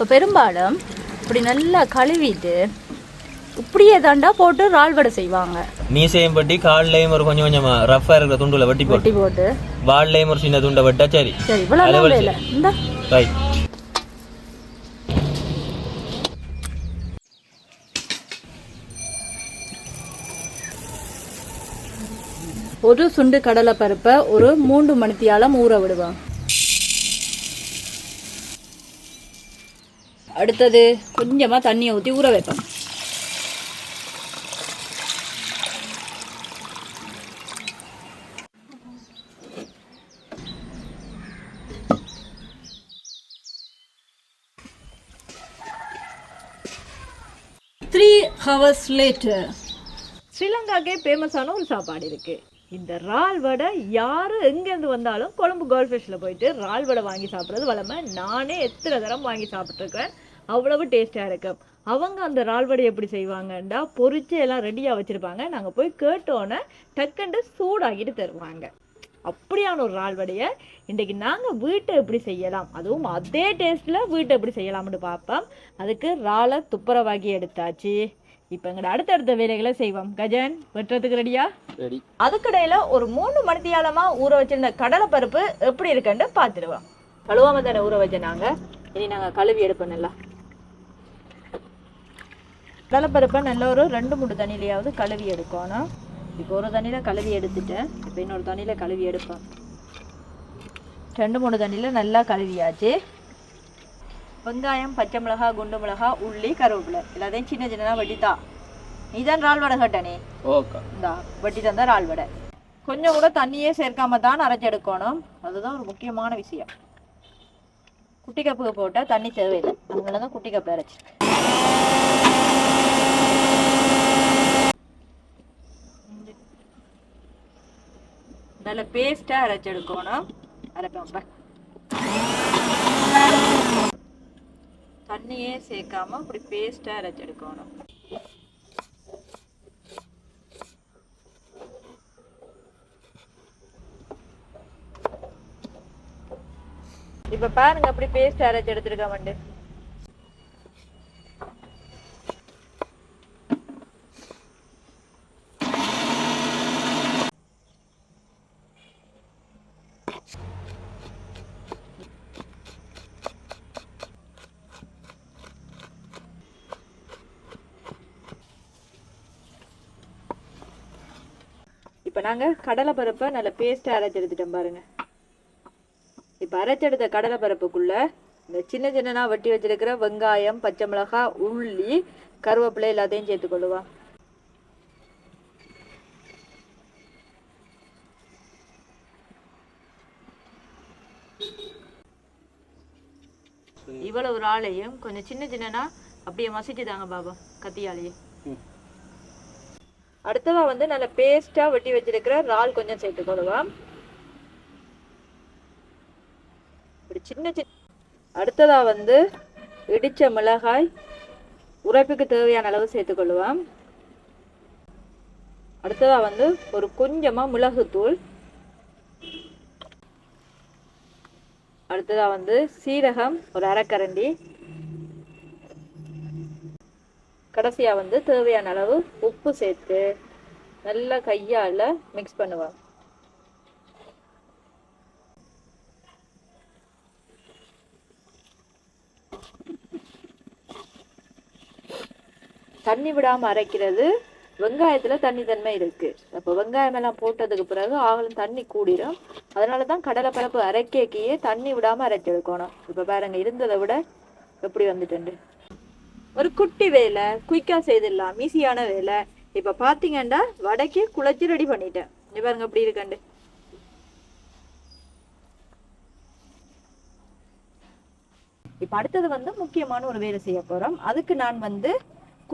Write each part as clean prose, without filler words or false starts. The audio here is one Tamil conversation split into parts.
இப்போ பெரும்பாலும் இப்படி நல்லா கழுவிட்டு இப்படியே தாண்டா போட்டு இறால் வடை செய்வாங்க. மீசையும் பட்டி கால்லையும் ஒரு கொஞ்சம் கொஞ்சமா ரஃபா இருக்கிற துண்டுல வெட்டி போட்டு வால்லையும் ஒரு சின்ன துண்டை வெட்டா சரி. சரி இவ்வளவு இல்லை இந்த ரைட். ஒரு சுண்டு கடலை பருப்பை ஒரு 3 மணித்தியாலம் ஊற விடுவோம். அடுத்தது கொஞ்சமா தண்ணியை ஊற்றி ஊற வைப்போம். hours later ஸ்ரீலங்காக்கே ஃபேமஸான ஒரு சாப்பாடு இருக்கு. இந்த இறால் வடை யாரு எங்கேருந்து வந்தாலும் கொழும்பு கோல்ஃபிஷ்ல போயிட்டு இறால் வடை வாங்கி சாப்பிட்றது வளமை. நானே எத்தனை தரம் வாங்கி சாப்பிட்ருக்கேன். அவ்வளவு டேஸ்டா இருக்கும். அவங்க அந்த இறால் வடை எப்படி செய்வாங்கண்டா பொரிச்சு எல்லாம் ரெடியா வச்சிருப்பாங்க. நாங்க போய் கேட்டோன்னே டக்குண்டு சூடாகிட்டு தருவாங்க. அப்படியான ஒரு இறால் வடையை இன்றைக்கு நாங்கள் வீட்டை எப்படி செய்யலாம், அதுவும் அதே டேஸ்ட்டில் வீட்டை எப்படி செய்யலாம்னு பார்ப்போம். அதுக்கு இறாலை துப்புரவாக்கி எடுத்தாச்சு. இப்போ எங்களோட அடுத்தடுத்த வேலைகளை செய்வோம். கஜன் வெட்டுறதுக்கு ரெடியா? ரெடி. அதுக்கிடையில் ஒரு 3 மணித்தியாலமாக ஊற வச்சிருந்த கடலை பருப்பு எப்படி இருக்குன்னு பார்த்துடுவோம். கழுவாம தானே ஊற வச்ச நாங்கள். இனி நாங்கள் கழுவி எடுப்போம். நல்லா கடலைப்பருப்பை நல்ல ஒரு 2-3 தண்ணியிலையாவது கழுவி எடுக்கணும். இப்போ ஒரு தண்ணியில் கழுவி எடுத்துட்டேன். இப்போ இன்னொரு தண்ணியில் கழுவி எடுப்பேன். 2-3 தண்ணியில் நல்லா கழுவியாச்சு. வெங்காயம், பச்சை மிளகாய், குண்டு மிளகாய், உள்ளி, கருவேப்பிலை எல்லாத்தையும் சின்ன சின்னதாக வெட்டித்தா. நீதான் இறால் வடை கேட்டனே. இந்தா வெட்டி தந்தா இறால் வடை. கொஞ்சம் கூட தண்ணியே சேர்க்காம தான் அரைச்சி எடுக்கணும். அதுதான் ஒரு முக்கியமான விஷயம். குட்டி கப்புக்கு போட்டால் தண்ணி தேவையில்லை. அதனால தான் குட்டி கப்பு அரைச்சி. நல்ல பேஸ்டா அரைச்சி எடுக்கணும். அரைப்பேன். தண்ணியே சேர்க்காம இப்படி பேஸ்டா அரைச்சி எடுக்கணும். இப்ப பாருங்க அப்படி பேஸ்ட் அரைச்சி எடுத்துருக்க. இப்போ நாங்கள் கடலை பருப்பை நல்ல பேஸ்ட்டாக அரைச்சி எடுத்துட்டோம் பாருங்க. இப்போ அரைச்செடுத்த கடலை பருப்புக்குள்ள இந்த சின்ன சின்னனா வெட்டி வச்சிருக்கிற வெங்காயம், பச்சை மிளகாய், உள்ளி, கருவேப்பிலை எல்லாத்தையும் சேர்த்துக்கொள்ளுவா. இவ்வளவு ஒரு ஆளையும் கொஞ்சம் சின்ன சின்னனா அப்படியே மசிச்சு தாங்க பாபா கத்தியாலேயே. அடுத்தவா வந்து நல்ல பேஸ்டா வெட்டி வச்சிருக்கிற இறால் கொஞ்சம் சேர்த்துக்கொள்ளுவோம். சின்ன சின்ன. அடுத்ததா வந்து இடிச்ச மிளகாய் உரைப்புக்கு தேவையான அளவு சேர்த்துக்கொள்ளுவோம். அடுத்ததா வந்து ஒரு கொஞ்சமா மிளகுத்தூள். அடுத்ததா வந்து சீரகம் ஒரு அரைக்கரண்டி. கடைசியா வந்து தேவையான அளவு உப்பு சேர்த்து நல்லா கையால மிக்ஸ் பண்ணுவோம். தண்ணி விடாம அரைக்கிறது. வெங்காயத்துல தண்ணி தன்மை இருக்கு. அப்போ வெங்காயம் எல்லாம் போட்டதுக்கு பிறகு ஆகலும் தண்ணி கூடிரும். அதனாலதான் கடலை பருப்பு அரைக்கையே தண்ணி விடாம அரைச்சி எடுக்கணும். இப்ப பாருங்க இருந்ததை விட எப்படி வந்துட்டு. ஒரு குட்டி வேலை குயிக்கா செய்திடலாம். ஈஸியான வேலை. இப்ப பாத்தீங்கன்னா வடைக்கு குழச்சி ரெடி பண்ணிட்டேன். இங்க பாருங்க எப்படி இருக்கண்டு. இப்ப அடுத்தது வந்து முக்கியமான ஒரு வேலை செய்ய போறோம். அதுக்கு நான் வந்து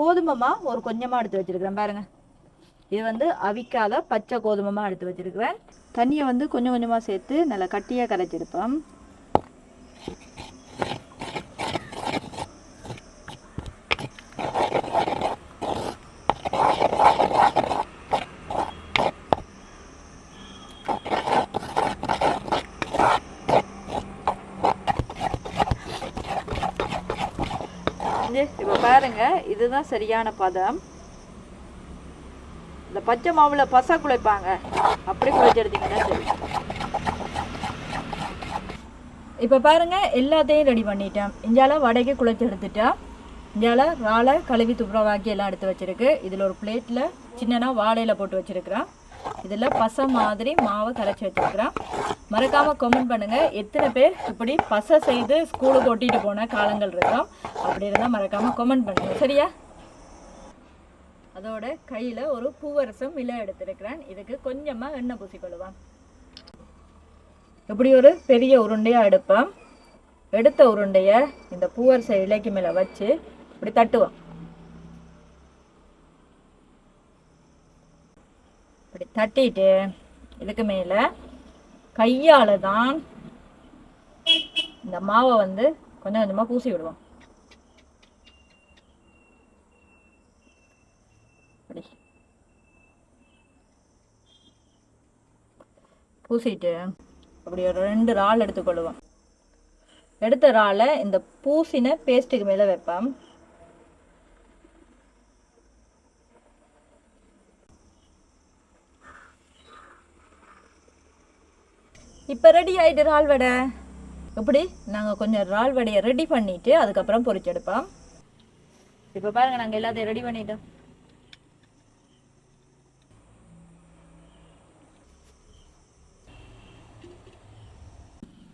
கோதுமைமா ஒரு கொஞ்சமா எடுத்து வச்சிருக்கிறேன் பாருங்க. இது வந்து அவிக்காத பச்சை கோதுமைமா எடுத்து வச்சிருக்கிறேன். தண்ணியை வந்து கொஞ்சம் கொஞ்சமா சேர்த்து நல்லா கட்டியா கரைச்செடுப்போம். பாருங்க, இதுதான் சரியான பதம். இந்த பச்சை மாவுல பசை குழைப்பாங்க, அப்படி குழைச்சி எடுத்தீங்கன்னா சரி. இப்போ பாருங்க, எல்லாத்தையும் ரெடி பண்ணிட்டேன். இஞ்சால வடைக்கு குழைச்சி எடுத்துட்டேன். இஞ்சால வாழை கழுவி துப்புரவாக்கி எல்லாம் எடுத்து வச்சிருக்கு. இதில் ஒரு பிளேட்டில் சின்னனா வாழையில் போட்டு வச்சிருக்கிறேன். இதில் பசை மாதிரி மாவை கரைச்சி வச்சிருக்கிறேன். மறக்காமல் கமெண்ட் பண்ணுங்கள், எத்தனை பேர் இப்படி பசை செய்து ஸ்கூலுக்கு ஒட்டிட்டு போன காலங்கள் இருக்கோம். அப்படி இருந்தால் மறக்காமல் கமெண்ட் பண்ணுங்கள், சரியா? அதோட கையில் ஒரு பூவரசம் இலை எடுத்துருக்கிறேன். இதுக்கு கொஞ்சமாக எண்ணெய் பூசிக்கொள்ளுவேன். இப்படி ஒரு பெரிய உருண்டையாக எடுப்பேன். எடுத்த உருண்டையை இந்த பூவரச இலைக்கு மேலே வச்சு இப்படி தட்டுவோம். இப்படி தட்டிட்டு இதுக்கு மேலே கையால் தான் இந்த மாவை வந்து கொஞ்சம் கொஞ்சமாக பூசி விடுவோம். அப்படி பூசிட்டு அப்படி ஒரு 2 இறால் எடுத்துக்கொள்ளுவோம். எடுத்த இறாலை இந்த பூசின பேஸ்ட்டுக்கு மேலே வைப்பேன். இப்போ ரெடி ஆகிட்டு இறால் வடை. இப்படி நாங்கள் கொஞ்சம் இறால் வடையை ரெடி பண்ணிவிட்டு அதுக்கப்புறம் பொரிச்செடுப்போம். இப்போ பாருங்கள், நாங்கள் எல்லாத்தையும் ரெடி பண்ணிட்டோம்.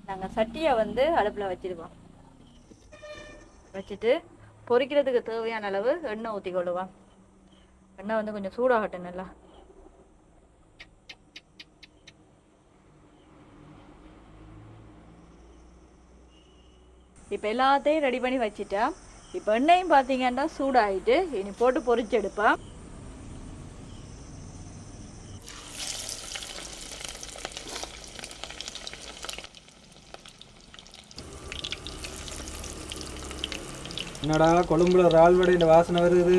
நாங்கள் சட்டியை வந்து அடுப்பில் வச்சிருவோம். வச்சுட்டு பொரிக்கிறதுக்கு தேவையான அளவு எண்ணெய் ஊற்றி கொள்ளுவோம். எண்ணெய் வந்து கொஞ்சம் சூடாகட்டும் நல்லா. இப்போ எல்லாத்தையும் ரெடி பண்ணி வச்சுட்டேன். இப்போ எண்ணெயும் பார்த்தீங்கன்னா சூடாகிட்டு இனி போட்டு பொரிச்சு எடுப்பேன். என்னடா கொழும்புல இறால் வடையின் வாசனை வருது?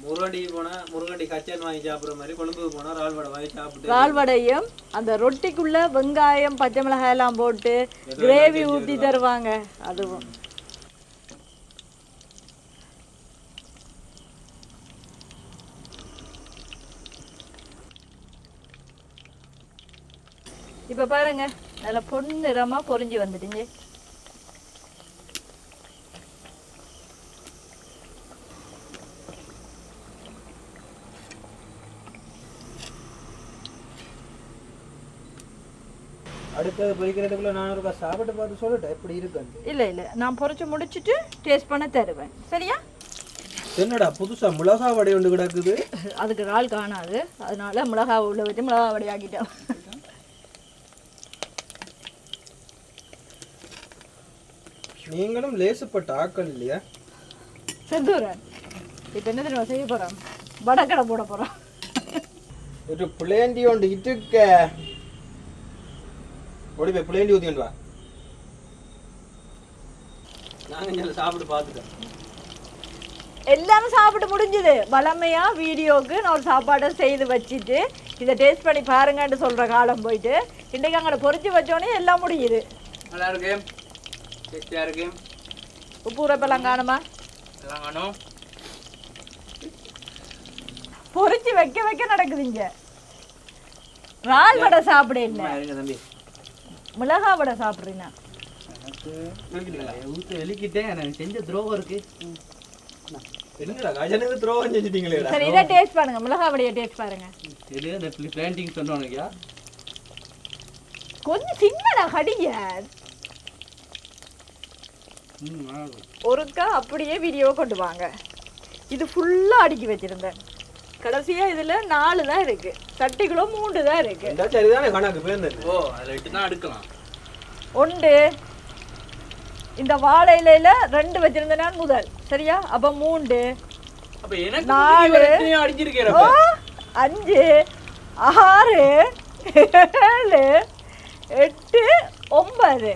முருகண்டி போனா முருகண்டி கச்சன் வாங்கி சாப்பிட்ற மாதிரி கொழும்புக்கு போனா இறால் வடை வாங்கி சாப்பிட்டு, இறால் வடையும் அந்த ரொட்டிக்குள்ள வெங்காயம் பச்சை மிளகாய் எல்லாம் போட்டு கிரேவி ஊற்றி தருவாங்க. அதுவும் இப்போ பாருங்க, நல்லா பொன்னிறமாக பொரிஞ்சு வந்துடுங்க. அடுத்தது பொரிக்கிறதுக்குள்ள நான் ஒரு சாப்பிட்டு பார்த்து சொல்லட்டேன் எப்படி இருக்குன்னு. இல்லை இல்லை, நான் பொரிச்சு முடிச்சுட்டு டேஸ்ட் பண்ண தருவேன், சரியா? என்னடா புதுசா மிளகா வடை ஒன்று கிடக்குது? அதுக்கு இறால் காணாது, அதனால மிளகா உள்ள வச்சு மிளகா வடை ஆக்கிட்டோம். நீங்களும் லேசுப்பட்ட ஆக்கள் இல்லையா? செந்தூரன் இப்போ என்ன தெரியுமா செய்ய போகிறோம்? வடக்கடை போட போகிறோம். ஒரு புளேண்டி ஒன்று இட்டுக்க ஓடி போய் புளேண்டி ஊற்றிட்டு வா. நாங்கள் இங்கே சாப்பிட்டு பார்த்துட்டோம். எல்லாமே சாப்பிட்டு முடிஞ்சுது. வளமையா வீடியோவுக்கு நான் ஒரு சாப்பாடை செய்து வச்சுட்டு இதை டேஸ்ட் பண்ணி பாருங்கன்னு சொல்கிற காலம் போயிட்டு இன்றைக்கு அங்கே பொரிச்சு வச்சோடனே எல்லாம் முடியுது. நல்லா இருக்கு, டேஸ்டியாக இருக்கு. உப்பு உரைப்பெல்லாம் காணுமா? எல்லாம் காணும். பொரிச்சு வைக்க வைக்க நடக்குதுங்க. இறால் வடை சாப்பிட இல்லை, தம்பி மிளகா வடை சாப்பிட்றீங்க. வெளிக்கிட்டே எனக்கு செஞ்ச துரோகம் இருக்கு. என்னடா கஜனுக்கு துரோகம் செஞ்சுட்டீங்களே? சரி, இதை டேஸ்ட் பாருங்க, மிளகா வடையை டேஸ்ட் பாருங்க. இது இந்த பிளான்டிங் சொன்னோம்யா, கொஞ்சம் சின்னடா கடிங்க. ஒருக்கா அப்படியே வீடியோவை கொண்டு வாங்க. இது ஃபுல்லாக அடுக்கி வச்சிருந்தேன். கடைசியா இதுல 4 தான் இருக்கு. சட்டிக்குள்ள 3 தான் இருக்கு. சரிதானே கணக்கு பேர்ந்தது. ஓ அதில் 8 தான் எடுக்கலாம். ஒன்று இந்த வாழை இலையில 2 வச்சிருந்தேன் நான் முதல், சரியா? அப்ப 3, அப்ப எனக்கு 4 அடிச்சிருக்கேன். 5, 6, 7, 8, 9.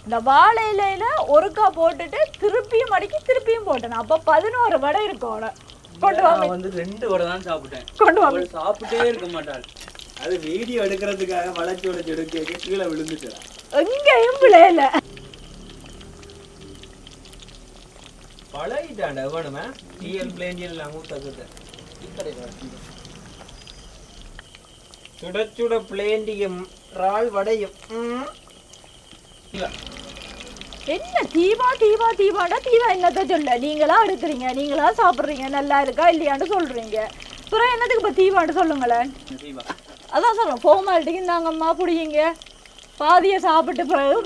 இந்த வாழை இலையில ஒருக்கா போட்டுட்டு திருப்பியும் அடிக்கி திருப்பியும் போட்டேன். அப்ப 11 வடை இருக்கும். கொண்டு வாங்க. வந்து 2 வடை தான் சாப்பிட்டேன். கொண்டு வாங்க. சாப்பிட்டே இருக்க மாட்டாள். அது வீடியோ எடுக்கிறதுக்காக வளைச்சு வளைச்சு எடுக்க கீழே விழுந்துட்டா. எங்கேயும் விளையல. பழகிட்டாண்டா வேணுமே டிஎல் பிளேண்டியல் எல்லாம் ஊத்தக்குது சுட சுட பிளேண்டியும் இறால் வடையும் என்ன தீவா தீவா தீவாடா தீவா என்னத்த சொல்ல நீங்களா எடுக்கிறீங்க நீங்களா சாப்பிட்றீங்க நல்லா இருக்கா இல்லையான்னு சொல்றீங்க அப்புறம் என்னத்துக்கு இப்போ தீவான்னு சொல்லுங்களேன் அதான் சொல்லுங்க ஃபார்மாலிட்டிக்கு இந்தாங்கம்மா பிடிங்க பாதியை சாப்பிட்டு பிறகு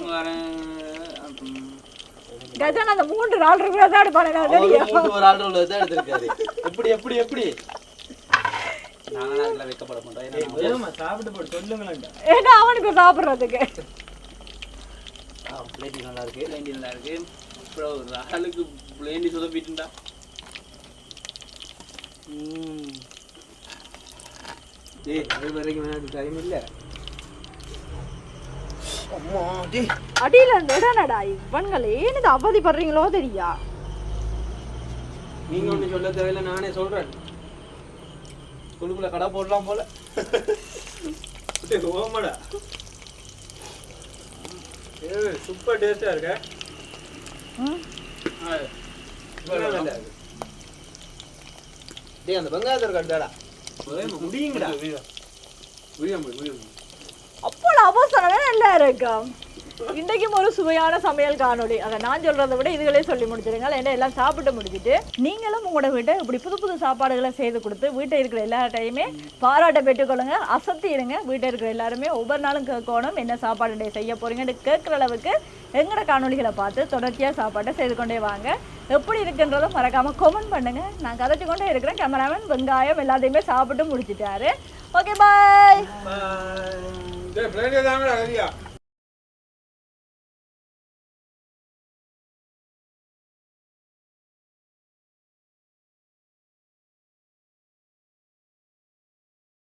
கஜான அந்த 3 நாள் இருக்கிறதா எடுப்பானே ஒரு ஆள் தான் எடுத்திருக்காரு எப்படி எப்படி எப்படி நாங்களாம் வைக்கப்பட மாட்டோம் சாப்பிட்டு போட்டு சொல்லுங்களேன் ஏன்னா அவனுக்கு சாப்பிட்றதுக்கு பிளேண்டி நல்லா இருக்கு பிளேண்டி நல்லா இருக்கு அப்புறம் ஒரு ஆளுக்கு பிளேண்டி சொதப்பிட்டுண்டா அது வரைக்கும் எனக்கு டைம் இல்லை அடியில நடனடா இவன்கள் ஏன்னு அவதிப்படுறீங்களோ தெரியா நீங்க ஒண்ணு சொல்ல தேவையில்லை நானே சொல்றேன் குழுக்குள்ள கடை போடலாம் போல ஓமடா சூப்பர் டேஸ்டா இருக்க அந்த வெங்காயத்தை கட்டாடா முடியுங்கடா அப்போ அவசரமே நல்லா இருக்கும் இன்றைக்கும் ஒரு சுவையான சமையல் காணொளி அதை நான் சொல்றதை விட இதுகளே சொல்லி முடிச்சிருங்க என்ன எல்லாம் சாப்பிட்டு முடிச்சுட்டு நீங்களும் உங்களோட வீட்டை இப்படி புது புது சாப்பாடுகளை செய்து கொடுத்து வீட்டை இருக்கிற எல்லார்டையுமே பாராட்ட பெற்றுக்கொள்ளுங்க அசத்தி இருங்க வீட்டை இருக்கிற எல்லாருமே ஒவ்வொரு நாளும் கேட்கணும் என்ன சாப்பாடு செய்ய போறீங்கன்னு கேட்குற அளவுக்கு எங்களோட காணொலிகளை பார்த்து தொடர்ச்சியாக சாப்பாட்டை செய்து கொண்டே வாங்க எப்படி இருக்குன்றதை மறக்காம கமெண்ட் பண்ணுங்க நான் கதைச்சு கொண்டே இருக்கிறேன் கேமராமேன் வெங்காயம் எல்லாத்தையுமே சாப்பிட்டு முடிச்சிட்டாரு ஓகே பாய் தாங்கடா